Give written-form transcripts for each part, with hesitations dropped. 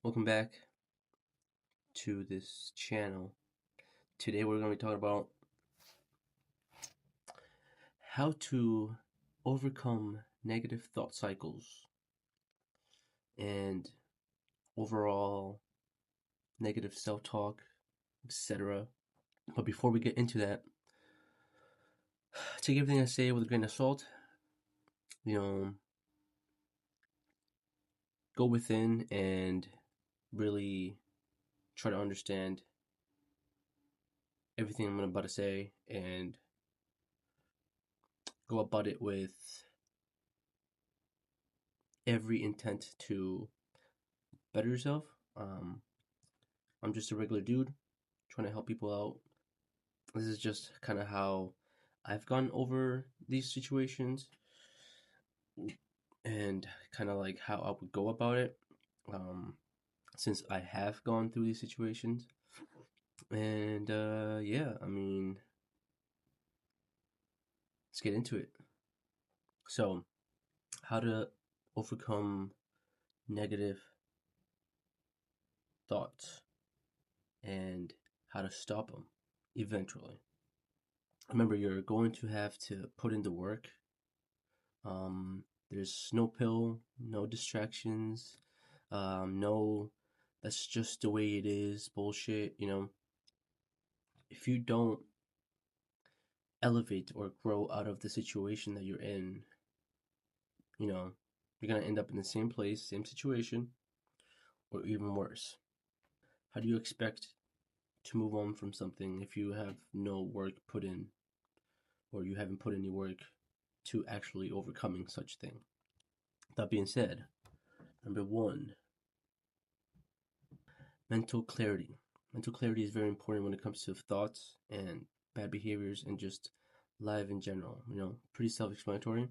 Welcome back to this channel. Today we're going to be talking about how to overcome negative thought cycles and overall negative self-talk, etc. But before we get into that, take everything I say with a grain of salt. You know, go within and really try to understand everything I'm about to say and go about it with every intent to better yourself. I'm just a regular dude trying to help people out. This is just kind of how I've gone over these situations and kind of like how I would go about it um, since I have gone through these situations. And yeah, I mean, let's get into it. So, how to overcome negative thoughts and how to stop them eventually. Remember, you're going to have to put in the work. There's no pill, no distractions, no, that's just the way it is bullshit. If you don't elevate or grow out of the situation that you're in, you know, you're gonna end up in the same place, same situation, or even worse. How do you expect to move on from something if you have no work put in, or you haven't put any work to actually overcoming such thing? That being said, number one, mental clarity. Mental clarity is very important when it comes to thoughts and bad behaviors and just life in general. Pretty self explanatory.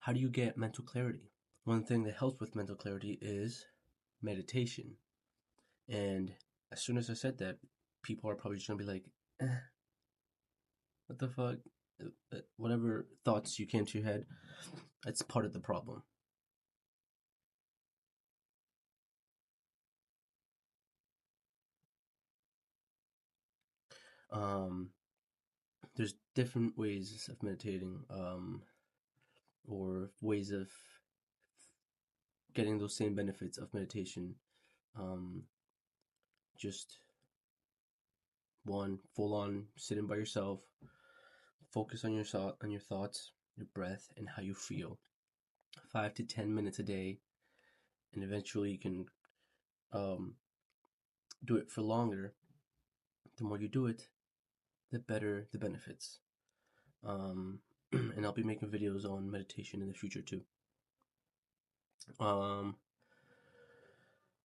How do you get mental clarity? One thing that helps with mental clarity is meditation. And as soon as I said that, people are probably just gonna be like, what the fuck? Whatever thoughts you came to your head, that's part of the problem. Um, there's different ways of meditating, or ways of getting those same benefits of meditation. Um, just one, full on sitting by yourself, focus on your thoughts, your breath, and how you feel. 5 to 10 minutes a day, and eventually you can um, do it for longer. The more you do it, the better the benefits. And I'll be making videos on meditation in the future too. Um,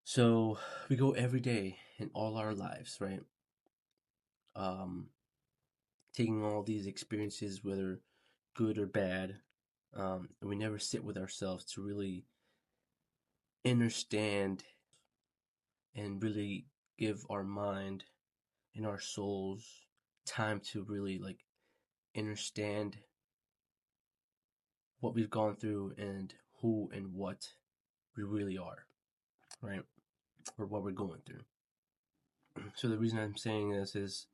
so we go every day in all our lives, right? Um, taking all these experiences, whether good or bad, and we never sit with ourselves to really understand and really give our mind and our souls time to really like understand what we've gone through and who and what we really are, right? Or what we're going through. So the reason I'm saying this is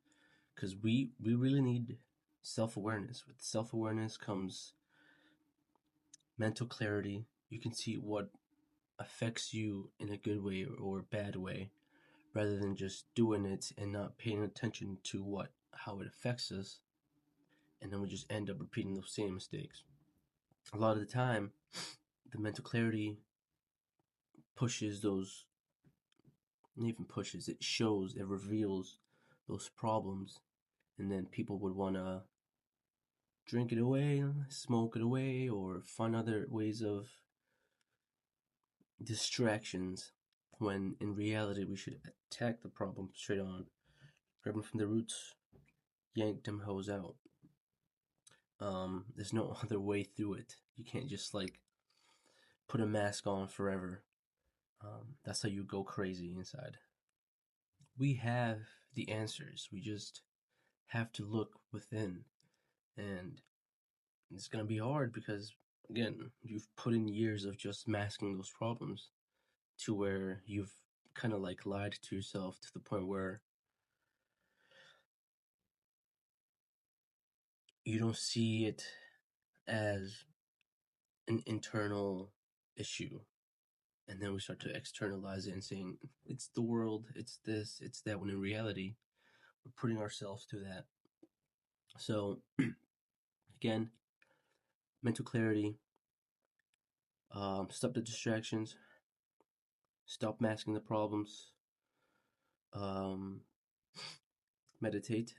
because we really need self-awareness. With self-awareness comes mental clarity. You can see what affects you in a good way or a bad way, rather than just doing it and not paying attention to how it affects us, and then we just end up repeating those same mistakes. A lot of the time, the mental clarity pushes those, not even pushes, it shows, it reveals those problems, and then people would want to drink it away, smoke it away, or find other ways of distractions, when in reality we should attack the problem straight on, grab them from the roots, yank them hoes out. There's no other way through it. You can't just like put a mask on forever. That's how you go crazy inside. We have the answers. We just have to look within, and it's gonna be hard because again, you've put in years of just masking those problems to where you've kind of like lied to yourself to the point where you don't see it as an internal issue. And then we start to externalize it and saying, it's the world, it's this, it's that, when in reality, we're putting ourselves to that. So, again, mental clarity, stop the distractions, stop masking the problems, meditate,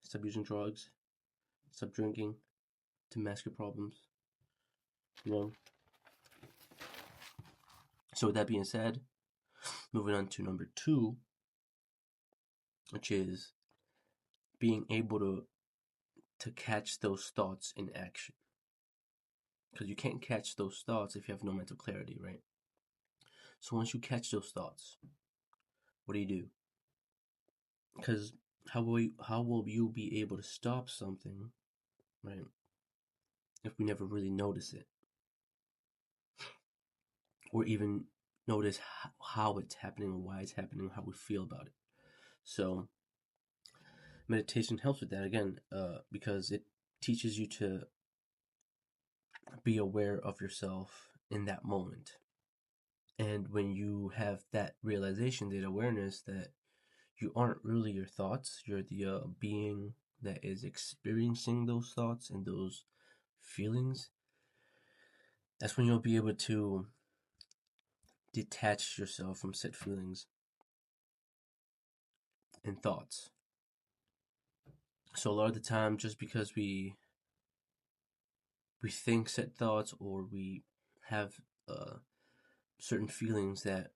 stop using drugs, stop drinking to mask your problems. You know. So with that being said, moving on to number 2, which is being able to catch those thoughts in action. Because you can't catch those thoughts if you have no mental clarity, right? So once you catch those thoughts, what do? Because how will you be able to stop something, right, if we never really notice it, or even notice how it's happening, why it's happening, how we feel about it? So meditation helps with that, again, because it teaches you to be aware of yourself in that moment. And when you have that realization, that awareness that you aren't really your thoughts, you're the being that is experiencing those thoughts and those feelings, that's when you'll be able to detach yourself from said feelings and thoughts. So a lot of the time, just because we think said thoughts, or we have certain feelings that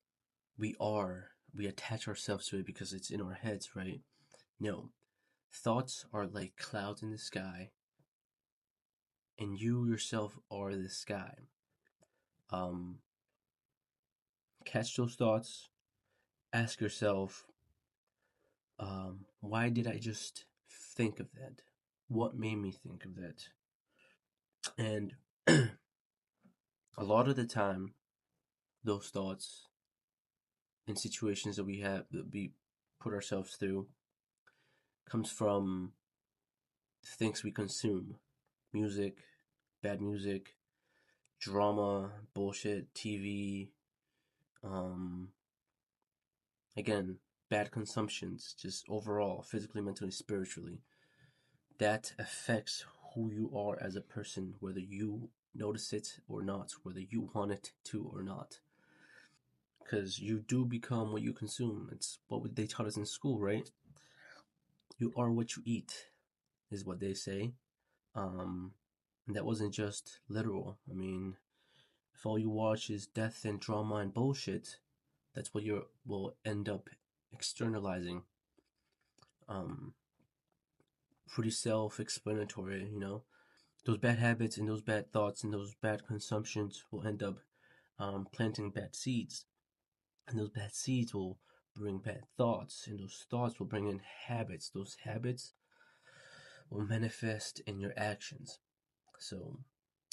we attach ourselves to it because it's in our heads, right? No, thoughts are like clouds in the sky, and you yourself are the sky. Catch those thoughts, ask yourself, why did I just think of that? What made me think of that? And a lot of the time, those thoughts and situations that we put ourselves through comes from things we consume: music, bad music, drama, bullshit, TV, again, bad consumptions, just overall, physically, mentally, spiritually. That affects who you are as a person, whether you notice it or not, whether you want it to or not. Because you do become what you consume. It's what they taught us in school, right? You are what you eat, is what they say. And that wasn't just literal. I mean, if all you watch is death and drama and bullshit, that's what you will end up externalizing. Pretty self-explanatory, you know. Those bad habits and those bad thoughts and those bad consumptions will end up planting bad seeds, and those bad seeds will bring bad thoughts, and those thoughts will bring in habits. Those habits will manifest in your actions. So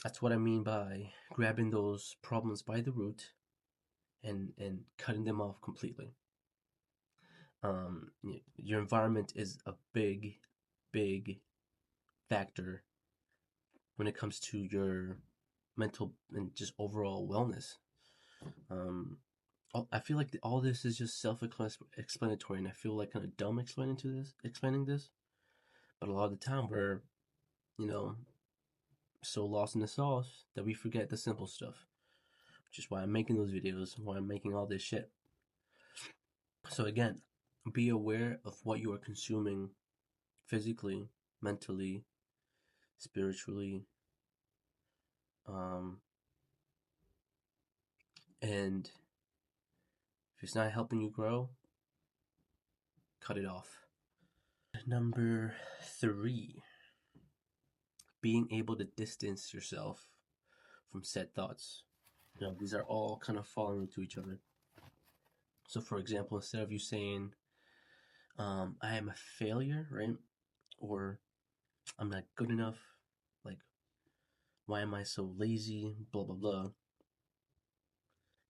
that's what I mean by grabbing those problems by the root and cutting them off completely. Your environment is a big factor when it comes to your mental and just overall wellness. I feel like all this is just self-explanatory, and I feel like kind of dumb explaining this. But a lot of the time, we're, you know, so lost in the sauce that we forget the simple stuff, which is why I'm making those videos, why I'm making all this shit. So again, be aware of what you are consuming physically, mentally, spiritually, and if it's not helping you grow, cut it off. Number 3, being able to distance yourself from said thoughts. You know, these are all kind of falling into each other. So, for example, instead of you saying, I am a failure, right? Or I'm not good enough, like, why am I so lazy, blah, blah, blah.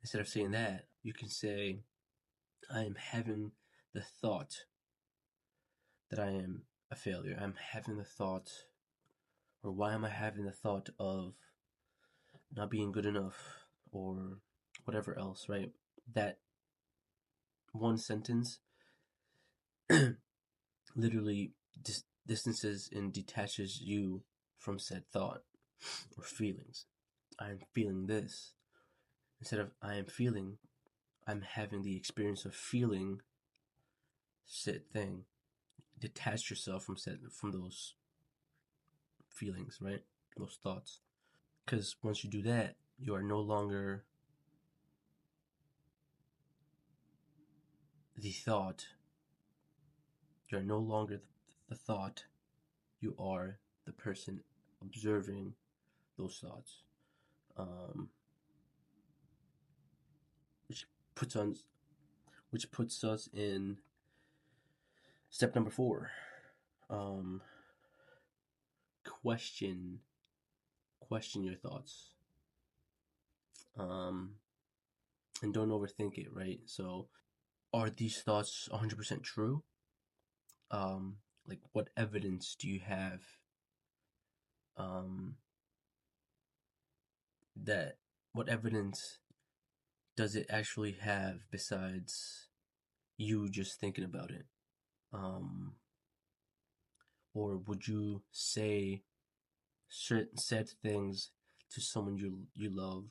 Instead of saying that, you can say, I am having the thought that I am a failure. I'm having the thought, or why am I having the thought of not being good enough or whatever else, right? That one sentence literally distances and detaches you from said thought or feelings. I am feeling this. Instead of I am feeling, I'm having the experience of feeling said thing. Detach yourself from those feelings, right? Those thoughts. Because once you do that, you are no longer the thought. You are no longer the thought. You are the person observing those thoughts. Which puts on, which puts us in step number 4. Question your thoughts. And don't overthink it, right? So, are these thoughts 100% true? Like, what evidence do you have that what evidence does it actually have besides you just thinking about it? Or would you say certain said things to someone you love?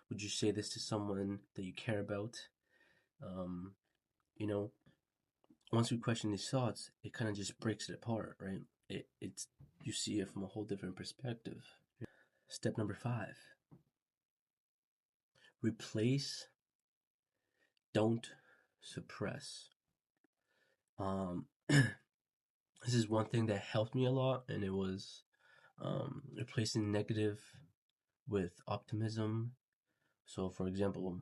Would you say this to someone that you care about? You know, once we question these thoughts, it kind of just breaks it apart, right? It's you see it from a whole different perspective. Step number 5. Replace, don't suppress. This is one thing that helped me a lot, and it was replacing negative with optimism. So, for example,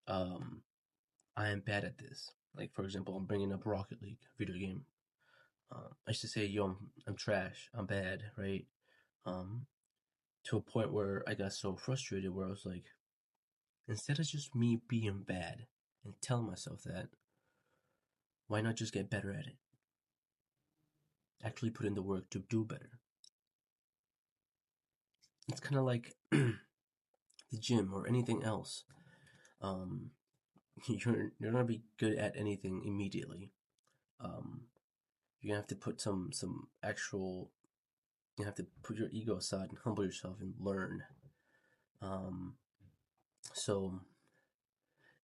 I am bad at this. Like, for example, I'm bringing up Rocket League video game. I used to say, yo, I'm trash, I'm bad, right? To a point where I got so frustrated where I was like, instead of just me being bad and telling myself that, why not just get better at it? Actually put in the work to do better. It's kind of like the gym or anything else. You're not gonna be good at anything immediately. You're gonna have to put some actual. You have to put your ego aside and humble yourself and learn. So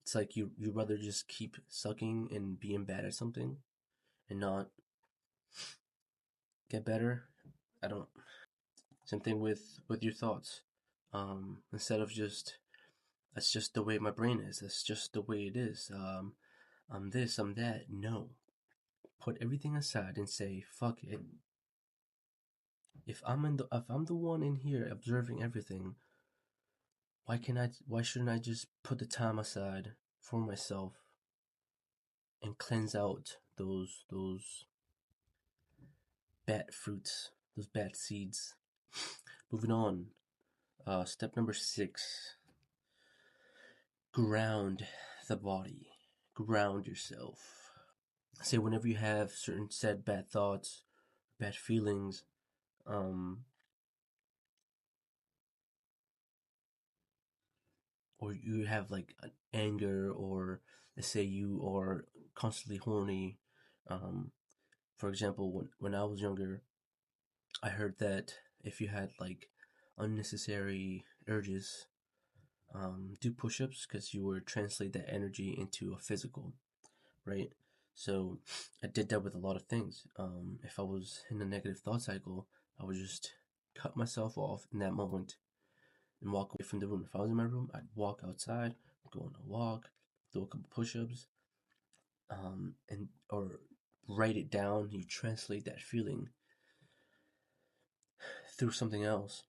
it's like you rather just keep sucking and being bad at something and not get better. I don't. Same thing with your thoughts. Instead of just that's just the way my brain is. That's just the way it is. I'm this. I'm that. No, put everything aside and say fuck it. If I'm the one in here observing everything, why shouldn't I just put the time aside for myself and cleanse out those bad fruits, those bad seeds? Moving on. Step number 6. Ground the body. Ground yourself. Say whenever you have certain said bad thoughts, bad feelings, or you have like an anger, or let's say you are constantly horny. For example, when I was younger, I heard that if you had like unnecessary urges, do push-ups because you would translate that energy into a physical, right? So I did that with a lot of things. If I was in a negative thought cycle, I would just cut myself off in that moment and walk away from the room. If I was in my room, I'd walk outside, go on a walk, do a couple push-ups, and or write it down. You translate that feeling through something else,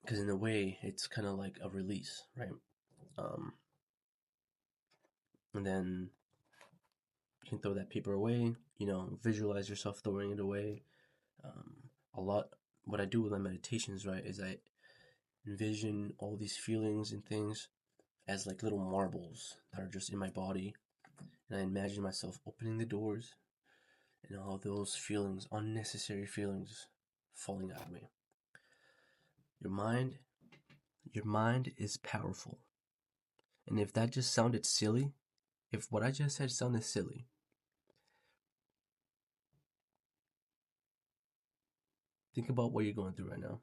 because in a way, it's kind of like a release, right? And then you can throw that paper away. Visualize yourself throwing it away. A lot. What I do with my meditations, right, is I envision all these feelings and things as like little marbles that are just in my body. And I imagine myself opening the doors and all those feelings, unnecessary feelings, falling out of me. Your mind, your mind is powerful. And if that just sounded silly, if what I just said sounded silly, think about what you're going through right now.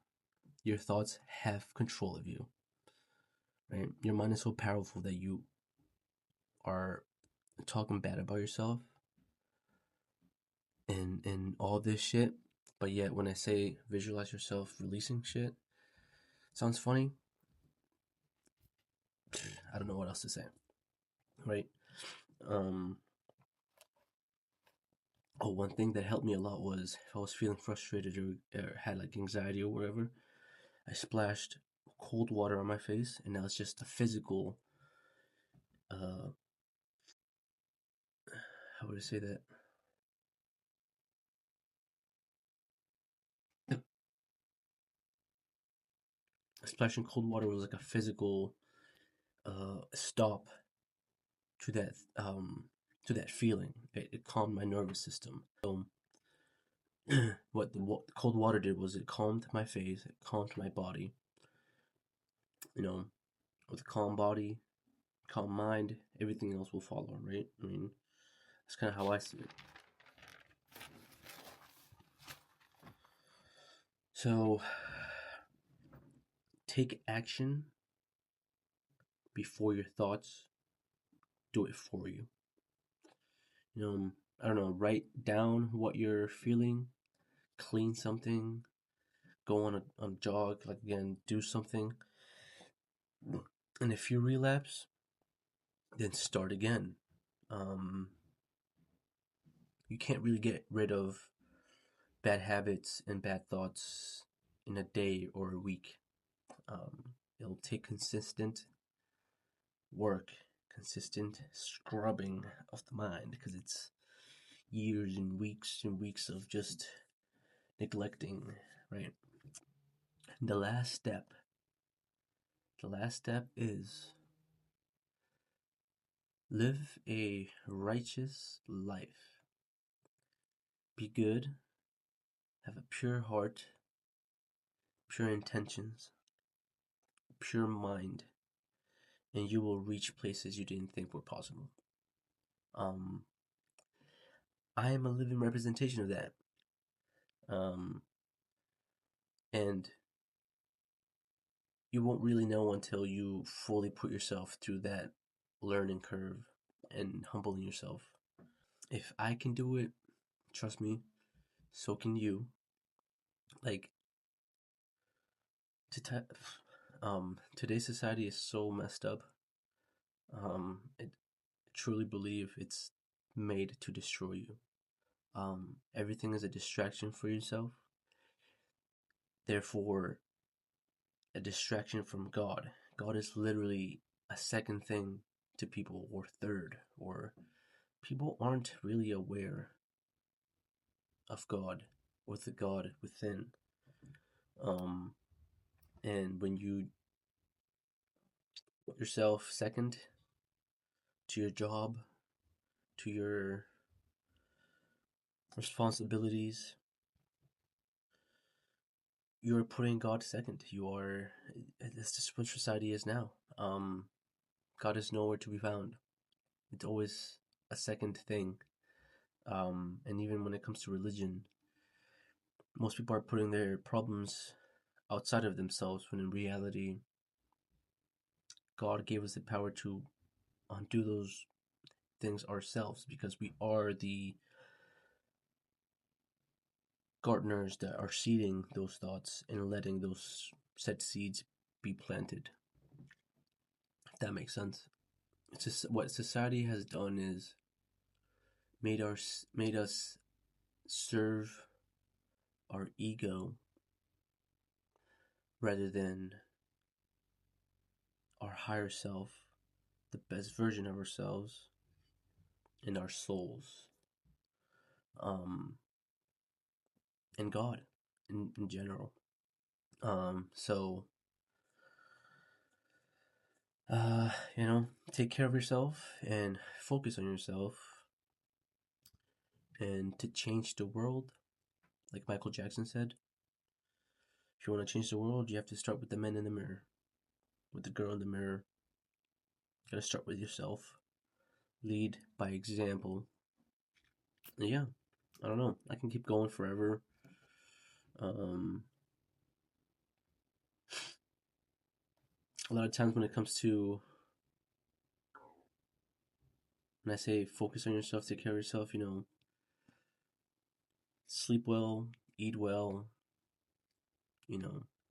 Your thoughts have control of you, right? Your mind is so powerful that you are talking bad about yourself and all this shit. But yet, when I say visualize yourself releasing shit, sounds funny. I don't know what else to say, right? One thing that helped me a lot was if I was feeling frustrated or had like anxiety or whatever, I splashed cold water on my face, and now it's just a physical. How would I say that? Splashing cold water was like a physical stop to that feeling. It calmed my nervous system. So what the cold water did was it calmed my face, it calmed my body. You know, with a calm body, calm mind, everything else will follow, right? I mean, that's kind of how I see it. So, take action before your thoughts do it for you. I don't know, write down what you're feeling, clean something, go on a jog, like again, do something. And if you relapse, then start again. You can't really get rid of bad habits and bad thoughts in a day or a week. It'll take consistent work, consistent scrubbing of the mind, because it's years and weeks of just neglecting, right? And the last step is live a righteous life. Be good, have a pure heart, pure intentions, pure mind, and you will reach places you didn't think were possible. I am a living representation of that. And you won't really know until you fully put yourself through that learning curve and humbling yourself. If I can do it, trust me, so can you. Like, today's society is so messed up. I truly believe it's made to destroy you. Everything is a distraction for yourself. Therefore, a distraction from God. God is literally a second thing to people, or third, or people aren't really aware of God or the God within. And when you put yourself second to your job, to your responsibilities, you're putting God second. That's just what society is now. God is nowhere to be found. It's always a second thing. And even when it comes to religion, most people are putting their problems outside of themselves, when in reality, God gave us the power to undo those things ourselves, because we are the gardeners that are seeding those thoughts and letting those said seeds be planted. If that makes sense. It's just what society has done is made us serve our ego rather than our higher self, the best version of ourselves, and our souls, and God in general. So take care of yourself and focus on yourself, and to change the world, like Michael Jackson said, if you want to change the world, you have to start with the man in the mirror, with the girl in the mirror. You gotta start with yourself. Lead by example. And yeah, I don't know. I can keep going forever. Um, a lot of times when it comes to, when I say focus on yourself, take care of yourself, sleep well, eat well,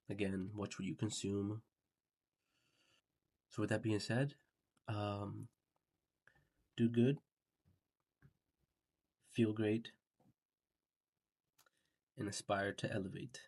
again, watch what you consume. So with that being said, um, do good, feel great, and aspire to elevate.